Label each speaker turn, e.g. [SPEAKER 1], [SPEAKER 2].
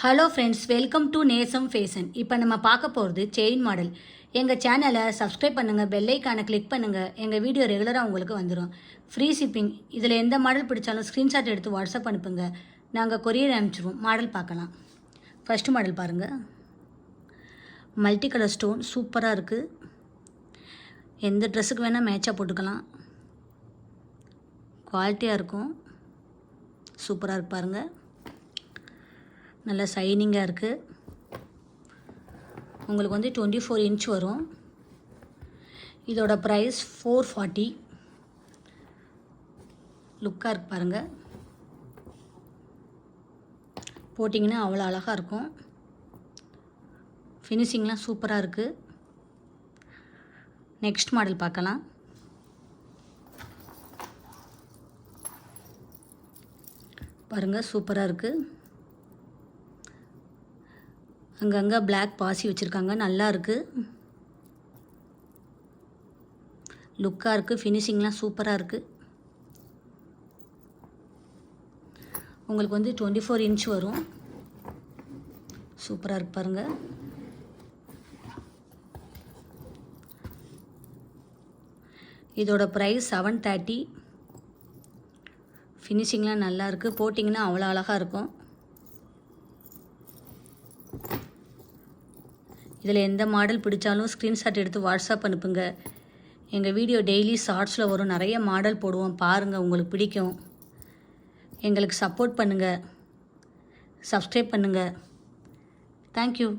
[SPEAKER 1] Hello friends, welcome to நேசம் fashion. இப்போ நம்ம பார்க்க போகிறது செயின் மாடல். எங்கள் சேனலை சப்ஸ்கிரைப் பண்ணுங்கள், பெல்லைக்கானை கிளிக் பண்ணுங்கள். எங்கள் வீடியோ ரெகுலராக உங்களுக்கு வந்துடும். Free shipping. இதில் எந்த மாடல் பிடிச்சாலும் ஸ்க்ரீன்ஷாட் எடுத்து வாட்ஸ்அப் அனுப்புங்க, நாங்கள் கொரியர் அனுப்பிச்சிடுவோம். மாடல் பார்க்கலாம். ஃபஸ்ட்டு மாடல் பாருங்கள். மல்டி கலர் ஸ்டோன் சூப்பராக இருக்குது. எந்த ட்ரெஸ்ஸுக்கு வேணால் மேட்சாக போட்டுக்கலாம். குவாலிட்டியாக இருக்கும். சூப்பராக இருக்கு பாருங்கள். நல்லா ஷைனிங்காக இருக்குது. உங்களுக்கு வந்து 24 இன்ச் வரும். இதோட ப்ரைஸ் 440. லுக்காக இருக்கு பாருங்கள். போட்டிங்கன்னா அவ்வளோ அழகாக இருக்கும். ஃபினிஷிங்லாம் சூப்பராக இருக்குது. நெக்ஸ்ட் மாடல் பார்க்கலாம். பாருங்கள், சூப்பராக இருக்குது. அங்கங்கே பிளாக் பாசி வச்சுருக்காங்க. நல்லா இருக்குது. லுக்காக இருக்குது. ஃபினிஷிங்லாம் சூப்பராக இருக்குது. உங்களுக்கு வந்து 24 இன்ச் வரும். சூப்பராக இருக்கு பாருங்கள். இதோட ப்ரைஸ் 730. ஃபினிஷிங்லாம் நல்லா இருக்குது. போட்டிங்கன்னா அவ்வளோ அழகாக இருக்கும். இதில் எந்த மாடல் பிடிச்சாலும் ஸ்க்ரீன்ஷாட் எடுத்து வாட்ஸ்அப் அனுப்புங்க. எங்கள் வீடியோ டெய்லி ஷார்ட்ஸில் வரும். நிறைய மாடல் போடுவோம், பாருங்கள், உங்களுக்கு பிடிக்கும். எங்களுக்கு சப்போர்ட் பண்ணுங்கள், சப்ஸ்கிரைப் பண்ணுங்கள். தேங்க்யூ.